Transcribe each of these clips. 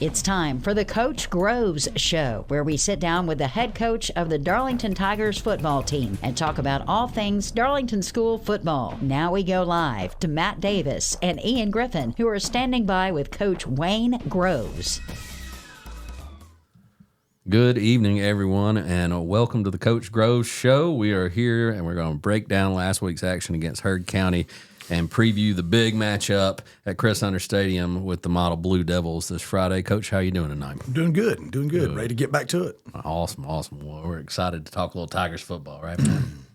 It's time for the Coach Groves Show, where we sit down with the head coach of the Darlington Tigers football team and talk about all things Darlington School football. Now we go live to Matt Davis and Ian Griffin, who are standing by with Coach Wayne Groves. Good evening, everyone, and welcome to the Coach Groves Show. We are here, and we're going to break down last week's action against Heard County and preview the big matchup at Chris Hunter Stadium with the Model Blue Devils this Friday. Coach, how are you doing tonight? Doing good. Ready to get back to it. Awesome. Well, we're excited to talk a little Tigers football, right?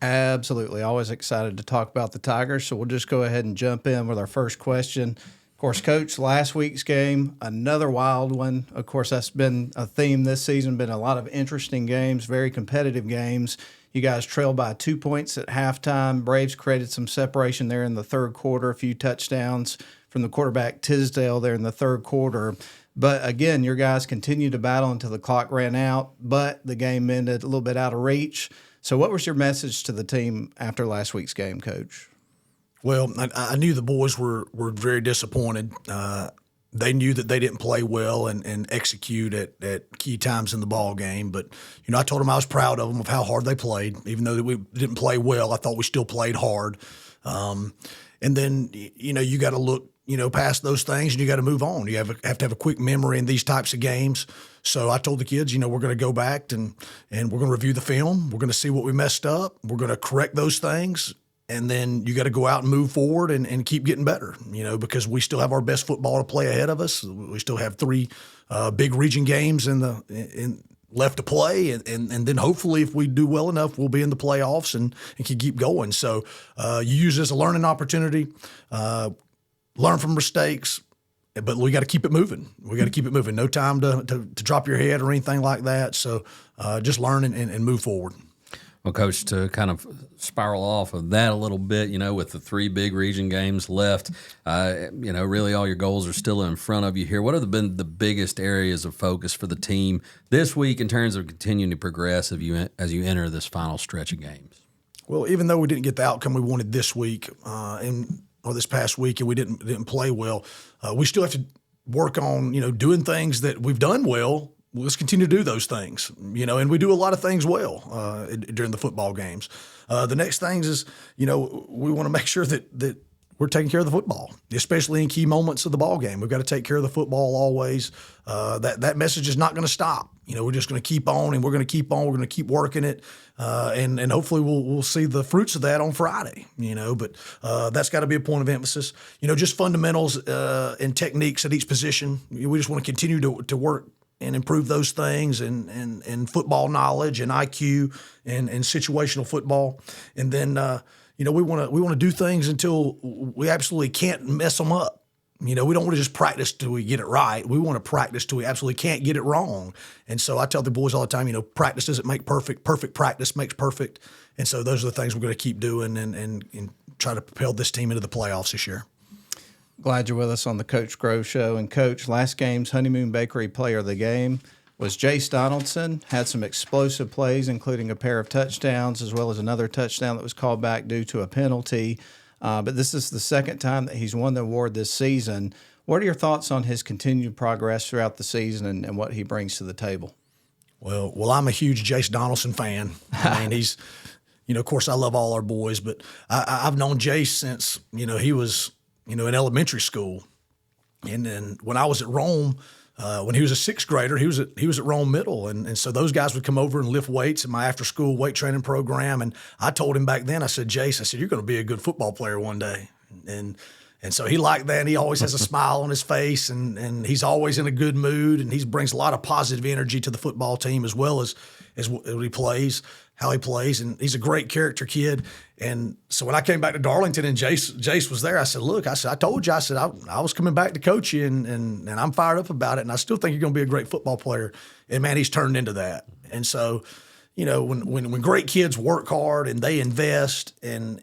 Absolutely. Always excited to talk about the Tigers, so we'll just go ahead and jump in with our first question. Of course, Coach, last week's game, another wild one. Of course, that's been a theme this season, been a lot of interesting games, very competitive games. You guys trailed by 2 points at halftime. Braves created some separation there in the third quarter, a few touchdowns from the quarterback Tisdale there in the third quarter. But again, your guys continued to battle until the clock ran out, but the game ended a little bit out of reach. So what was your message to the team after last week's game, Coach? Well, I knew the boys were very disappointed. They knew that they didn't play well and execute at key times in the ball game. But, I told them I was proud of them, of how hard they played. Even though we didn't play well, I thought we still played hard. And then, you got to look, past those things and you got to move on. You have to have a quick memory in these types of games. So I told the kids, we're going to go back and we're going to review the film. We're going to see what we messed up. We're going to correct those things. And then you got to go out and move forward and keep getting better, because we still have our best football to play ahead of us. We still have three big region games in left to play. And then hopefully if we do well enough, we'll be in the playoffs and can keep going. So you use it as a learning opportunity, learn from mistakes, but we got to keep it moving. No time to drop your head or anything like that. So just learn and move forward. Well, Coach, to kind of spiral off of that a little bit, with the three big region games left, really all your goals are still in front of you here. What have been the biggest areas of focus for the team this week in terms of continuing to progress as you enter this final stretch of games? Well, even though we didn't get the outcome we wanted this week or this past week, and we didn't play well, we still have to work on doing things that we've done well. Let's continue to do those things, and we do a lot of things well during the football games. The next things is, we want to make sure that we're taking care of the football, especially in key moments of the ball game. We've got to take care of the football always. That message is not going to stop. We're just going to keep on, and we're going to keep on. We're going to keep working it, and hopefully we'll see the fruits of that on Friday. But that's got to be a point of emphasis. Just fundamentals and techniques at each position. We just want to continue to work and improve those things and football knowledge and IQ and situational football. And then, we want to do things until we absolutely can't mess them up. We don't want to just practice till we get it right. We want to practice till we absolutely can't get it wrong. And so I tell the boys all the time, practice doesn't make perfect. Perfect practice makes perfect. And so those are the things we're going to keep doing and try to propel this team into the playoffs this year. Glad you're with us on the Coach Groves Show. And, Coach, last game's Honeymoon Bakery player of the game was Jace Donaldson. Had some explosive plays, including a pair of touchdowns, as well as another touchdown that was called back due to a penalty. But this is the second time that he's won the award this season. What are your thoughts on his continued progress throughout the season and what he brings to the table? Well, I'm a huge Jace Donaldson fan. I mean, he's, of course, I love all our boys, but I've known Jace since, he was – in elementary school. And then when I was at Rome, when he was a sixth grader, he was at Rome Middle. And so those guys would come over and lift weights in my after-school weight training program. And I told him back then, I said, Jace, you're going to be a good football player one day. And so he liked that. And he always has a smile on his face. And he's always in a good mood. And he brings a lot of positive energy to the football team as well as what he plays, how he plays. And he's a great character kid. And so when I came back to Darlington and Jace was there, I said, look, I told you, I was coming back to coach you and I'm fired up about it. And I still think you're going to be a great football player. And man, he's turned into that. And so, when great kids work hard and they invest and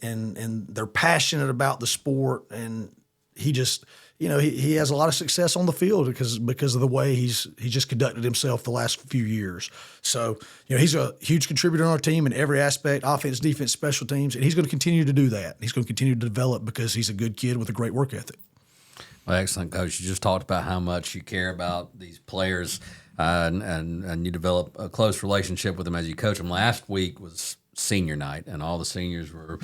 they're passionate about the sport, and he just, he has a lot of success on the field because of the way he's just conducted himself the last few years. So, he's a huge contributor on our team in every aspect, offense, defense, special teams, and he's going to continue to do that. He's going to continue to develop because he's a good kid with a great work ethic. Well, excellent, Coach. You just talked about how much you care about these players, and you develop a close relationship with them as you coach them. Last week was senior night, and all the seniors were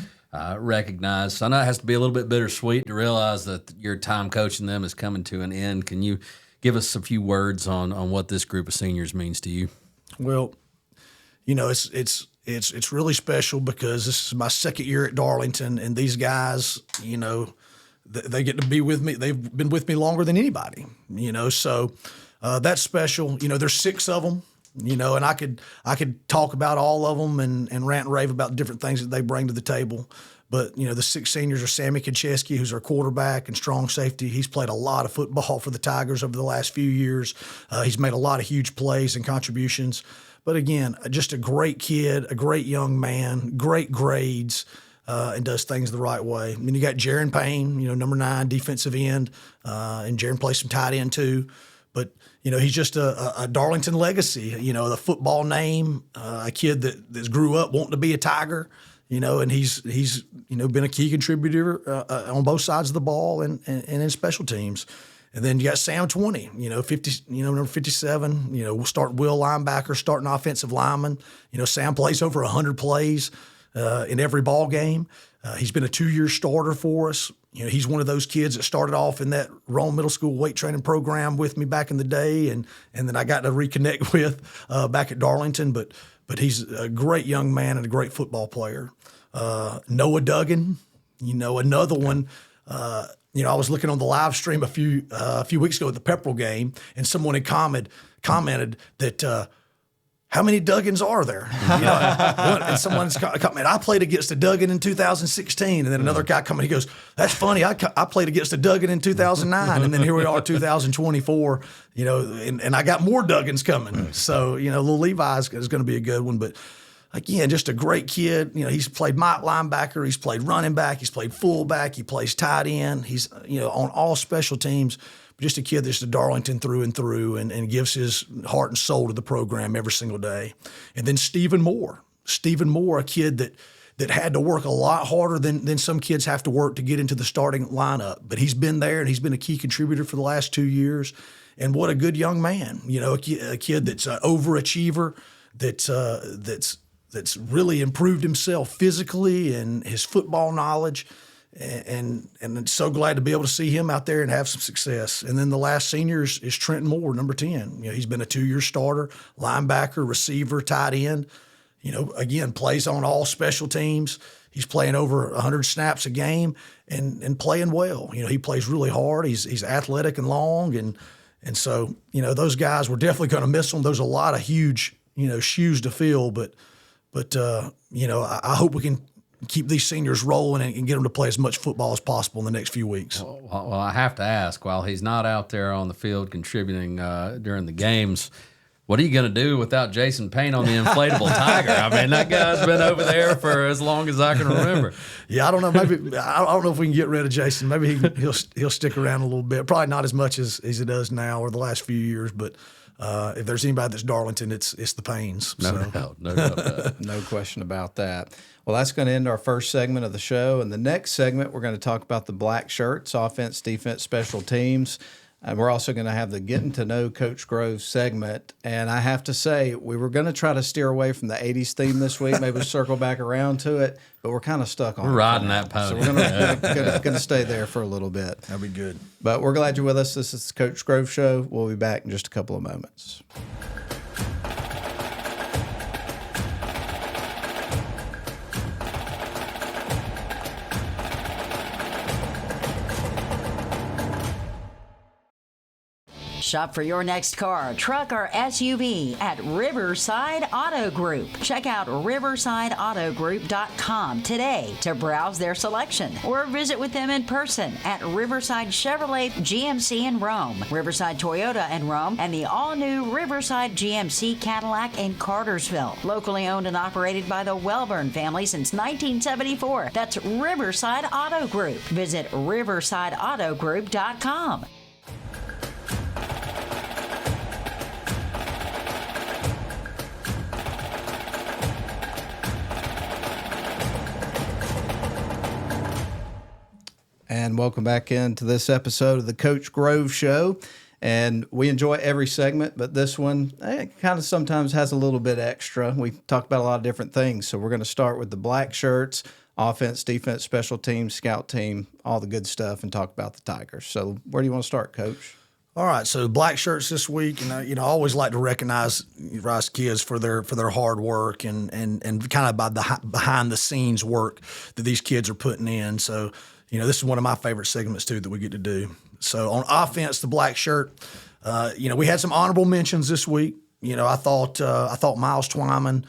recognized. So I know it has to be a little bit bittersweet to realize that your time coaching them is coming to an end. Can you give us a few words on what this group of seniors means to you? Well, it's really special because this is my second year at Darlington, and these guys, they get to be with me. They've been with me longer than anybody, so that's special. There's 6 of them, and I could talk about all of them and rant and rave about different things that they bring to the table. But, the 6 seniors are Sammy Konchesky, who's our quarterback and strong safety. He's played a lot of football for the Tigers over the last few years. He's made a lot of huge plays and contributions. But again, just a great kid, a great young man, great grades, and does things the right way. I mean, you got Jaron Payne, number 9, defensive end, and Jaron plays some tight end too. But, he's just a Darlington legacy, the football name, a kid that grew up wanting to be a Tiger, and he's been a key contributor on both sides of the ball and in special teams. And then you got Sam 20, 50, number 57, we'll start Will linebacker, starting offensive lineman. Sam plays over 100 plays in every ball game. He's been a 2-year starter for us. He's one of those kids that started off in that Rome Middle School weight training program with me back in the day, and then I got to reconnect with back at Darlington. But he's a great young man and a great football player. Noah Duggan, another one. I was looking on the live stream a few weeks ago at the Pepperell game, and someone had commented that how many Duggans are there? And someone's commented, I played against a Duggan in 2016, and then another guy commented, he goes, "That's funny. I played against a Duggan in 2009, and then here we are, 2024. And I got more Duggans coming. So little Levi is going to be a good one, but." Again, just a great kid. He's played linebacker, he's played running back, he's played fullback, he plays tight end. He's, on all special teams. But just a kid that's a Darlington through and through and gives his heart and soul to the program every single day. And then Stephen Moore, a kid that had to work a lot harder than some kids have to work to get into the starting lineup. But he's been there, and he's been a key contributor for the last 2 years. And what a good young man. A kid that's an overachiever, that's really improved himself physically and his football knowledge, and I'm so glad to be able to see him out there and have some success. And then the last senior is Trenton Moore, number 10. He's been a 2-year starter, linebacker, receiver, tight end. Again, plays on all special teams. He's playing over 100 snaps a game and playing well. He plays really hard. He's athletic and long, and so those guys, we're definitely going to miss them. There's a lot of huge shoes to fill, but I hope we can keep these seniors rolling and get them to play as much football as possible in the next few weeks. Well, I have to ask, while he's not out there on the field contributing during the games, what are you going to do without Jason Payne on the inflatable tiger? I mean, that guy's been over there for as long as I can remember. Yeah, I don't know. Maybe I don't know if we can get rid of Jason. Maybe he'll stick around a little bit. Probably not as much as he does now or the last few years, but. If there's anybody that's Darlington, it's the Paynes. No doubt. No question about that. Well, that's going to end our first segment of the show. And the next segment, we're going to talk about the black shirts, offense, defense, special teams. And we're also going to have the Getting to Know Coach Grove segment. And I have to say, we were going to try to steer away from the 80s theme this week, maybe circle back around to it, but we're kind of stuck on it. We're riding that pony. So we're going to stay there for a little bit. That'll be good. But we're glad you're with us. This is the Coach Grove Show. We'll be back in just a couple of moments. Shop for your next car, truck, or SUV at Riverside Auto Group. Check out riversideautogroup.com today to browse their selection or visit with them in person at Riverside Chevrolet GMC in Rome, Riverside Toyota in Rome, and the all-new Riverside GMC Cadillac in Cartersville. Locally owned and operated by the Welburn family since 1974. That's Riverside Auto Group. Visit riversideautogroup.com. And welcome back into this episode of the Coach Grove Show. And we enjoy every segment, but this one kind of sometimes has a little bit extra. We talk about a lot of different things. So we're going to start with the black shirts, offense, defense, special teams, scout team, all the good stuff, and talk about the Tigers. So where do you want to start, Coach? All right, so black shirts this week, and I always like to recognize Rice kids for their hard work and kind of by the behind the scenes work that these kids are putting in. So, this is one of my favorite segments too that we get to do. So on offense, the black shirt, we had some honorable mentions this week. I thought Miles Twyman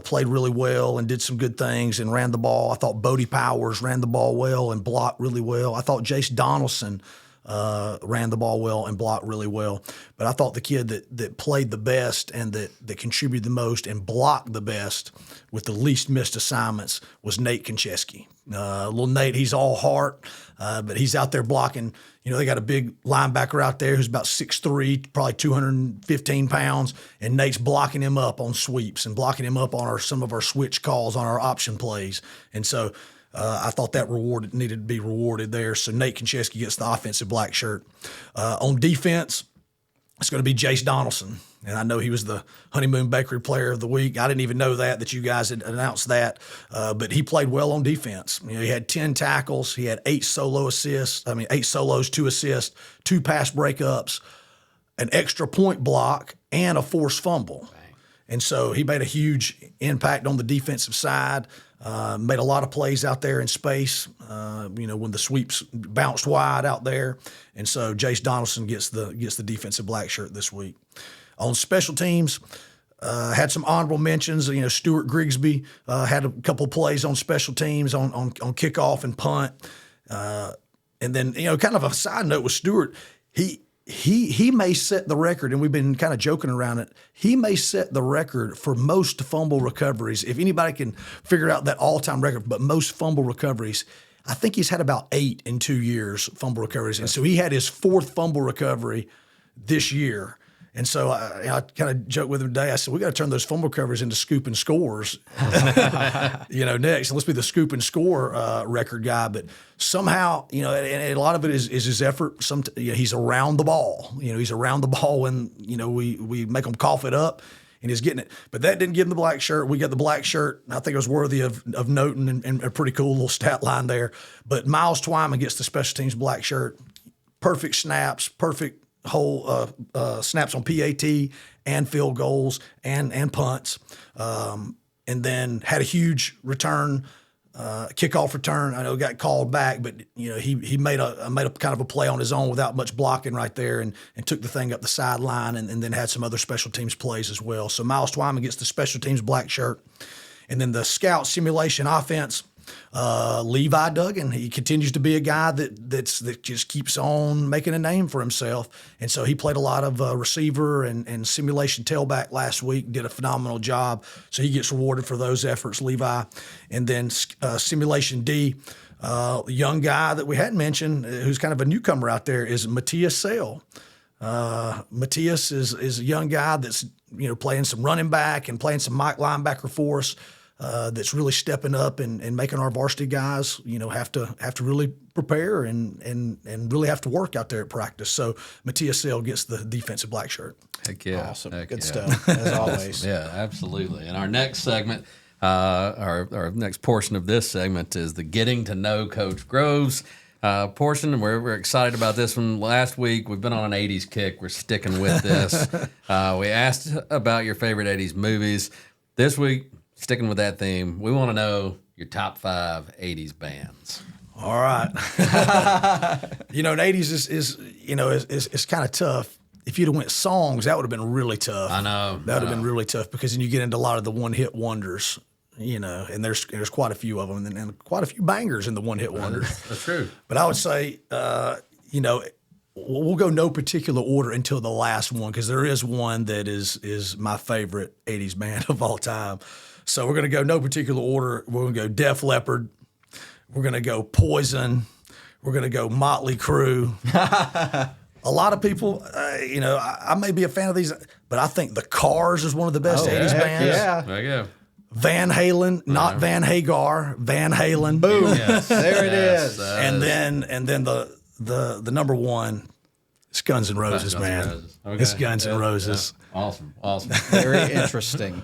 played really well and did some good things and ran the ball. I thought Bodie Powers ran the ball well and blocked really well. I thought Jace Donaldson ran the ball well and blocked really well. But I thought the kid that played the best and that contributed the most and blocked the best with the least missed assignments was Nate Konchesky. Little Nate, he's all heart, but he's out there blocking. They got a big linebacker out there who's about 6'3", probably 215 pounds, and Nate's blocking him up on sweeps and blocking him up on some of our switch calls on our option plays. And so I thought that needed to be rewarded there. So Nate Konchesky gets the offensive black shirt. On defense, it's going to be Jace Donaldson. And I know he was the Honeymoon Bakery Player of the Week. I didn't even know that you guys had announced that. But he played well on defense. He had 10 tackles. He had 8 solos, 2 assists, 2 pass breakups, an extra point block, and a forced fumble. And so he made a huge impact on the defensive side. Made a lot of plays out there in space, when the sweeps bounced wide out there. And so Jace Donaldson gets the defensive black shirt this week. On special teams, had some honorable mentions. Stuart Grigsby had a couple of plays on special teams on kickoff and punt. And then, kind of a side note with Stuart, he may set the record, and we've been kind of joking around it. He may set the record for most fumble recoveries. If anybody can figure out that all-time record, but most fumble recoveries, I think he's had about 8 in 2 years fumble recoveries. And so he had his 4th fumble recovery this year. And so I kind of joked with him today. I said, we got to turn those fumble recoveries into scoop and scores, next. And let's be the scoop and score record guy. But somehow, and a lot of it is his effort. He's around the ball. He's around the ball when, we make him cough it up, and he's getting it. But that didn't give him the black shirt. We got the black shirt. I think it was worthy of noting and a pretty cool little stat line there. But Miles Twyman gets the special teams black shirt. Perfect snaps, perfect whole snaps on PAT and field goals and punts, and then had a huge return, kickoff return. I know it got called back, but he made a kind of a play on his own without much blocking right there, and took the thing up the sideline, and then had some other special teams plays as well. So Miles Twyman gets the special teams black shirt, and then the scout simulation offense. Levi Duggan, he continues to be a guy that just keeps on making a name for himself. And so he played a lot of receiver and simulation tailback last week, did a phenomenal job. So he gets rewarded for those efforts, Levi. And then simulation D, young guy that we hadn't mentioned, who's kind of a newcomer out there, is Matthias Sale. Matthias is a young guy that's playing some running back and playing some Mike linebacker for us. That's really stepping up and making our varsity guys, have to really prepare and really have to work out there at practice. So Matthias Sale gets the defensive black shirt. Heck yeah. Awesome. Heck Good yeah. stuff, as always. Yeah, absolutely. And our next segment, our next portion of this segment is the Getting to Know Coach Groves portion. We're excited about this one. Last week, we've been on an 80s kick. We're sticking with this. We asked about your favorite 80s movies. This week, sticking with that theme, we want to know your top 5 80s bands. All right. An 80s is kind of tough. If you'd have went songs, that would have been really tough. I know. That would have been really tough because then you get into a lot of the one-hit wonders, and there's quite a few of them and quite a few bangers in the one-hit wonders. That's true. But I would say, we'll go no particular order until the last one because there is one that is my favorite 80s band of all time. So we're going to go no particular order. We're going to go Def Leppard. We're going to go Poison. We're going to go Motley Crue. A lot of people, I may be a fan of these, but I think The Cars is one of the best 80s bands. Yeah. There you go. Van Halen, not Van Hagar, Van Halen. Boom. Yes. There it is. And then the number one is Guns N' Roses, Guns N' man. Roses. Okay. It's Guns N' Roses. Yeah. Awesome. Very interesting.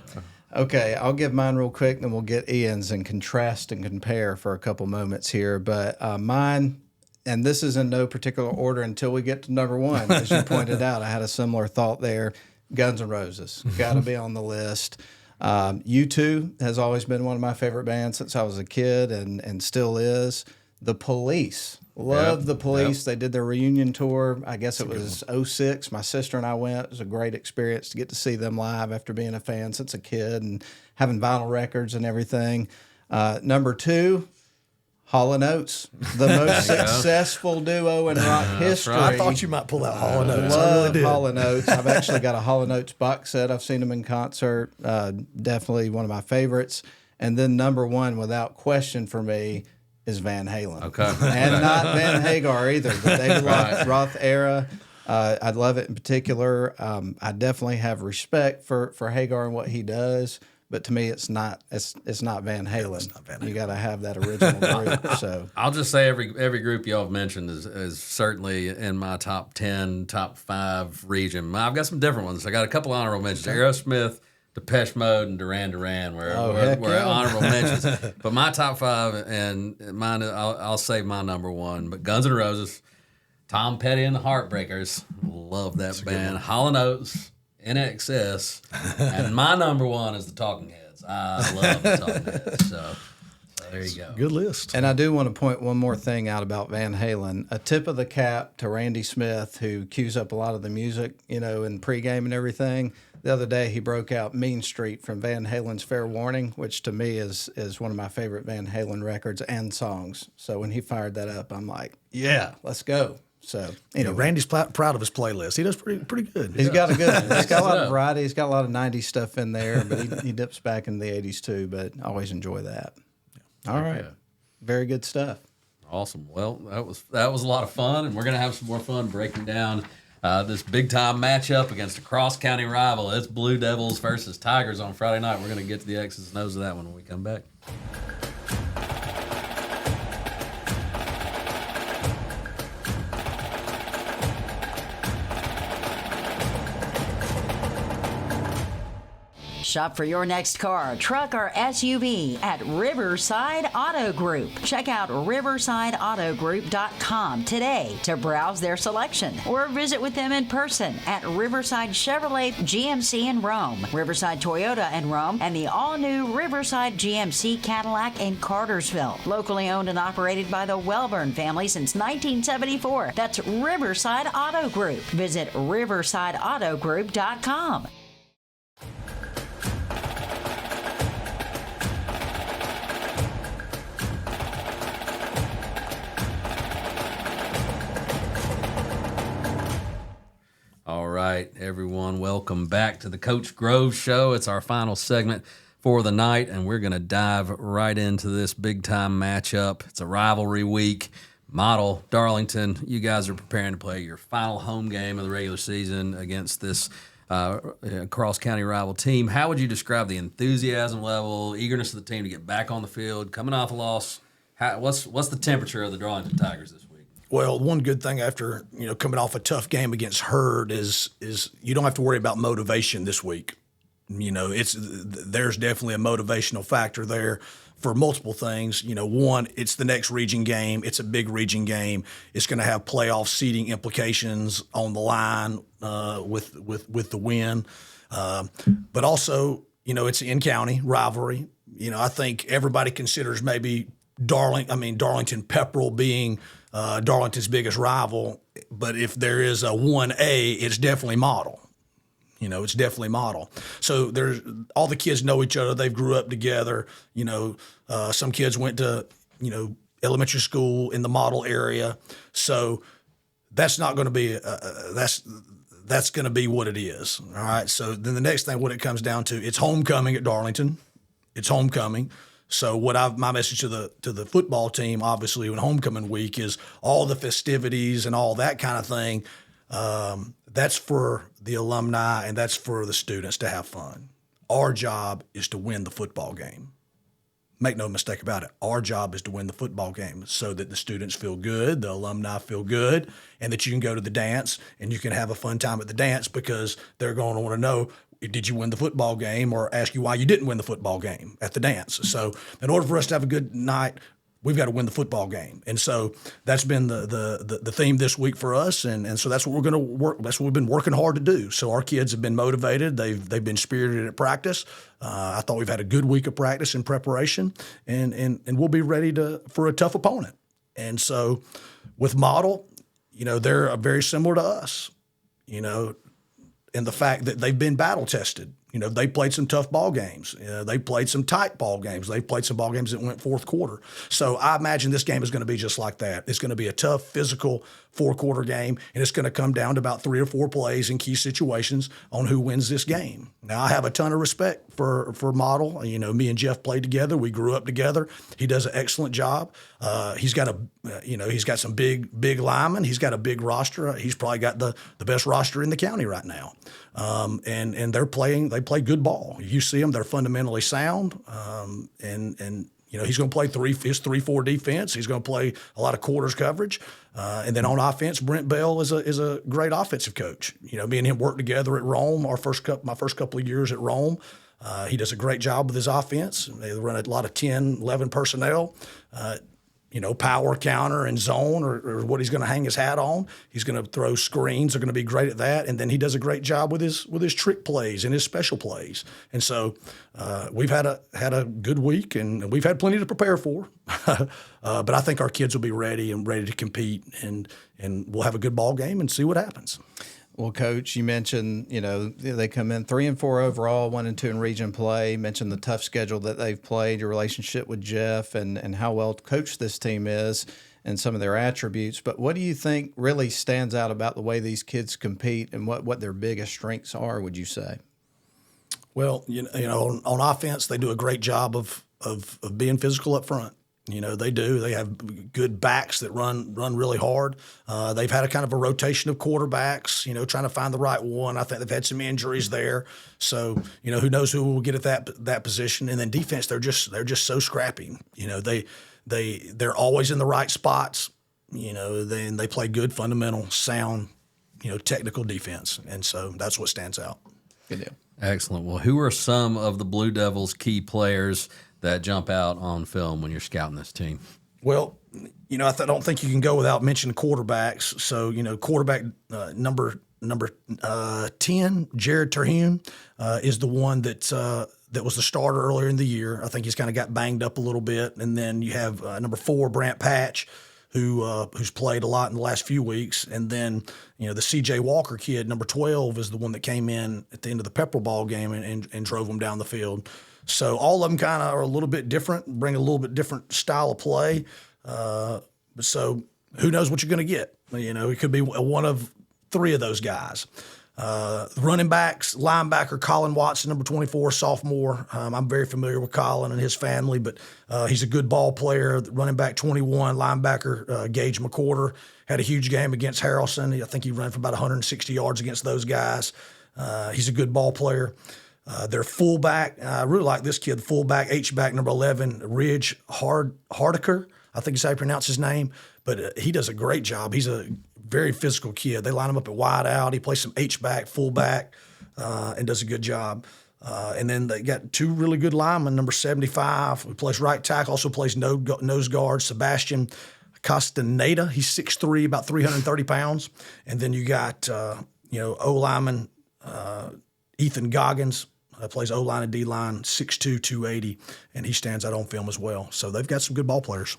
Okay, I'll give mine real quick, then we'll get Ian's and contrast and compare for a couple moments here. But mine, and this is in no particular order until we get to number one. As you pointed out, I had a similar thought there. Guns N' Roses, got to be on the list. U2 has always been one of my favorite bands since I was a kid and still is. The Police. Love the Police. They did their reunion tour. I guess it was 06. My sister and I went. It was a great experience to get to see them live after being a fan since a kid and having vinyl records and everything. Number two, Hall & Oates, the most successful duo in rock history. I thought you might pull out Hall & Oates. I really did. Hall & Oates. I've actually got a Hall & Oates box set. I've seen them in concert. Definitely one of my favorites. And then number one, without question for me, is Van Halen. Okay. And not Van Hagar either. The David Roth era. I love it in particular. I definitely have respect for Hagar and what he does. But to me, it's not Van Halen. It's not Van Halen. You got to have that original group. So I'll just say every group y'all have mentioned is certainly in my top 10, top 5 region. I've got some different ones. I got a couple honorable mentions: Aerosmith, Depeche Mode, and Duran Duran, where honorable mentions. But my top 5 and mine, I'll save my number one. But Guns N' Roses, Tom Petty and the Heartbreakers, love that band. Hall & Oates, NXS, and my number one is the Talking Heads. I love the Talking Heads. So there you go. Good list. And I do want to point one more thing out about Van Halen. A tip of the cap to Randy Smith, who cues up a lot of the music, in pregame and everything. The other day, he broke out Mean Street from Van Halen's Fair Warning, which to me is one of my favorite Van Halen records and songs. So when he fired that up, I'm like, yeah, let's go. So anyway. Randy's proud of his playlist. He does pretty good. He's got a good one. He's got a lot of variety. He's got a lot of 90s stuff in there, but he dips back into the 80s too, but I always enjoy that. All right. Very good stuff. Awesome. Well, that was a lot of fun, and we're going to have some more fun breaking down this big-time matchup against a cross-county rival. It's Blue Devils versus Tigers on Friday night. We're going to get to the X's and O's of that one when we come back. Shop for your next car, truck, or SUV at Riverside Auto Group. Check out riversideautogroup.com today to browse their selection or visit with them in person at Riverside Chevrolet GMC in Rome, Riverside Toyota in Rome, and the all-new Riverside GMC Cadillac in Cartersville. Locally owned and operated by the Welburn family since 1974. That's Riverside Auto Group. Visit riversideautogroup.com. All right, everyone, welcome back to the Coach Grove Show. It's our final segment for the night, and we're going to dive right into this big-time matchup. It's a rivalry week. Model, Darlington, you guys are preparing to play your final home game of the regular season against this cross-county rival team. How would you describe the enthusiasm level, eagerness of the team to get back on the field, coming off a loss? What's the temperature of the Darlington Tigers this week? Well, one good thing after coming off a tough game against Hurd is you don't have to worry about motivation this week. There's definitely a motivational factor there for multiple things. One, it's the next region game. It's a big region game. It's going to have playoff seeding implications on the line with the win. But also, it's an in-county rivalry. I think everybody considers maybe Darlington Pepperell being Darlington's biggest rival, but if there is a 1A, it's definitely Model. It's definitely Model. So there's all the kids know each other. They've grew up together. Some kids went to elementary school in the Model area. So that's not going to be that's going to be what it is. All right. So then the next thing, what it comes down to, it's homecoming at Darlington. It's homecoming. So my message to the football team, obviously, when homecoming week is all the festivities and all that kind of thing. That's for the alumni and that's for the students to have fun. Our job is to win the football game. Make no mistake about it. Our job is to win the football game so that the students feel good, the alumni feel good, and that you can go to the dance and you can have a fun time at the dance because they're going to want to know, did you win the football game, or ask you why you didn't win the football game at the dance. So in order for us to have a good night, we've got to win the football game. And so that's been the theme this week for us. And so that's what we're going to work. That's what we've been working hard to do. So our kids have been motivated. They've been spirited at practice. I thought we've had a good week of practice and preparation, and we'll be ready for a tough opponent. And so with Model, they're very similar to us, in the fact that they've been battle tested. They played some tough ball games. They played some tight ball games. They played some ball games that went fourth quarter. So I imagine this game is going to be just like that. It's going to be a tough, physical four-quarter game, and it's going to come down to about 3 or 4 plays in key situations on who wins this game. Now, I have a ton of respect for Model. Me and Jeff played together. We grew up together. He does an excellent job. He's got he's got some big linemen. He's got a big roster. He's probably got the best roster in the county right now. And they play good ball. You see them; they're fundamentally sound. And he's going to play his 3-4 defense. He's going to play a lot of quarters coverage. And then on offense, Brent Bell is a great offensive coach. Me and him worked together at Rome. My first couple of years at Rome. He does a great job with his offense. They run a lot of 10, 11 personnel. Power, counter, and zone or what he's going to hang his hat on. He's going to throw screens. They're going to be great at that. And then he does a great job with his trick plays and his special plays. And so we've had a good week, and we've had plenty to prepare for. But I think our kids will be ready to compete, and we'll have a good ball game and see what happens. Well, Coach, you mentioned, they come in 3-4 overall, 1-2 in region play. You mentioned the tough schedule that they've played, your relationship with Jeff, and how well coached this team is and some of their attributes. But what do you think really stands out about the way these kids compete and what their biggest strengths are, would you say? Well, on offense, they do a great job of being physical up front. They do. They have good backs that run really hard. They've had a kind of a rotation of quarterbacks, trying to find the right one. I think they've had some injuries there. So, who knows who will get at that position. And then defense, they're just so scrappy. They're always in the right spots. Then they play good, fundamental, sound, technical defense. And so that's what stands out. Good deal. Excellent. Well, who are some of the Blue Devils' key players that jump out on film when you're scouting this team? Well, I don't think you can go without mentioning quarterbacks. So, quarterback number 10, Jared Terhune, is the one that was the starter earlier in the year. I think he's kind of got banged up a little bit. And then you have number 4, Brant Patch, who's played a lot in the last few weeks. And then, the C.J. Walker kid, number 12, is the one that came in at the end of the Pepperell ball game and drove them down the field. So all of them kind of are a little bit different, bring a little bit different style of play. So who knows what you're going to get? It could be one of 3 of those guys. Running backs, linebacker Colin Watson, number 24, sophomore. I'm very familiar with Colin and his family, but he's a good ball player. Running back 21, linebacker Gage McCorder, had a huge game against Harrelson. I think he ran for about 160 yards against those guys. He's a good ball player. Their fullback, I really like this kid, fullback, H-back number 11, Ridge Hardiker. I think is how you pronounce his name, but he does a great job. He's a very physical kid. They line him up at wide out. He plays some H-back, fullback, and does a good job. And then they got 2 really good linemen, number 75, who plays right tackle, also plays nose guard, Sebastian Castaneda. He's 6'3", about 330 pounds. And then you got, O-lineman Ethan Goggins, plays O-line and D-line, 6'2", 280, and he stands out on film as well. So they've got some good ball players.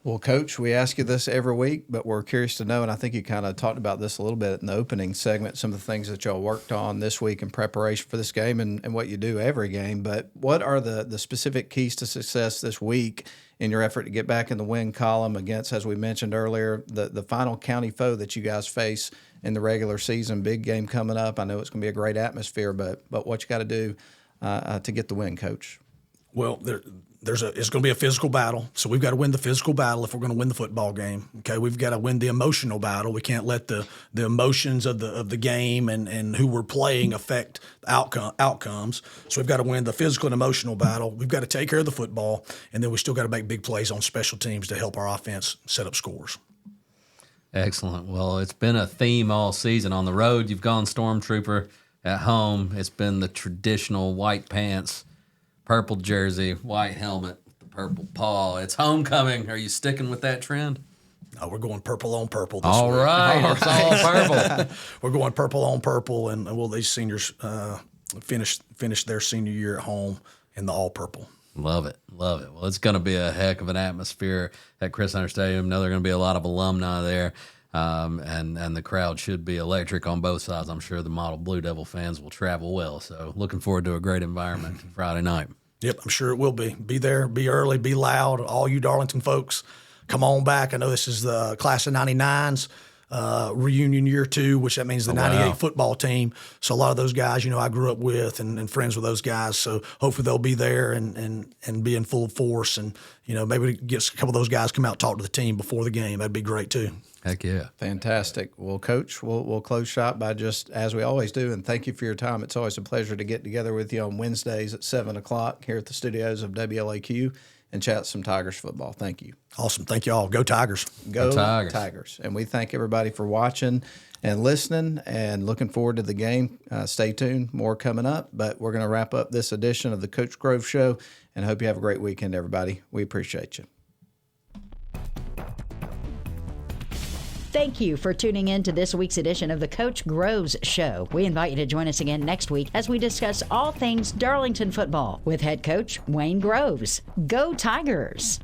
Well, Coach, we ask you this every week, but we're curious to know, and I think you kind of talked about this a little bit in the opening segment, some of the things that y'all worked on this week in preparation for this game and what you do every game. But what are the specific keys to success this week in your effort to get back in the win column against, as we mentioned earlier, the final county foe that you guys face in the regular season? Big game coming up. I know it's going to be a great atmosphere, but what you got to do to get the win, Coach? Well, it's going to be a physical battle, so we've got to win the physical battle if we're going to win the football game. Okay, we've got to win the emotional battle. We can't let the emotions of the game and who we're playing affect outcomes. So we've got to win the physical and emotional battle. We've got to take care of the football, and then we still got to make big plays on special teams to help our offense set up scores. Excellent. Well, it's been a theme all season. On the road, you've gone Stormtrooper. At home, it's been the traditional white pants, purple jersey, white helmet, the purple paw. It's homecoming. Are you sticking with that trend? No, we're going purple on purple this All week. right, it's all purple. We're going purple on purple, and well, these seniors finish their senior year at home in the all purple. Love it. Love it. Well, it's going to be a heck of an atmosphere at Chris Hunter Stadium. I know there are going to be a lot of alumni there, and the crowd should be electric on both sides. I'm sure the model Blue Devil fans will travel well. So looking forward to a great environment Friday night. Yep, I'm sure it will be. Be there, be early, be loud. All you Darlington folks, come on back. I know this is the class of 99's reunion year 2, which that means the 98 football team. So a lot of those guys, I grew up with and friends with those guys. So hopefully they'll be there and be in full force. And, maybe get a couple of those guys come out and talk to the team before the game. That'd be great too. Heck yeah. Fantastic. Well, Coach, we'll close shop by just as we always do, and thank you for your time. It's always a pleasure to get together with you on Wednesdays at 7 o'clock here at the studios of WLAQ and chat some Tigers football. Thank you. Awesome. Thank you all. Go Tigers. Go Tigers. And we thank everybody for watching and listening and looking forward to the game. Stay tuned. More coming up, but we're going to wrap up this edition of the Coach Grove Show and hope you have a great weekend, everybody. We appreciate you. Thank you for tuning in to this week's edition of the Coach Groves Show. We invite you to join us again next week as we discuss all things Darlington football with head coach Wayne Groves. Go Tigers!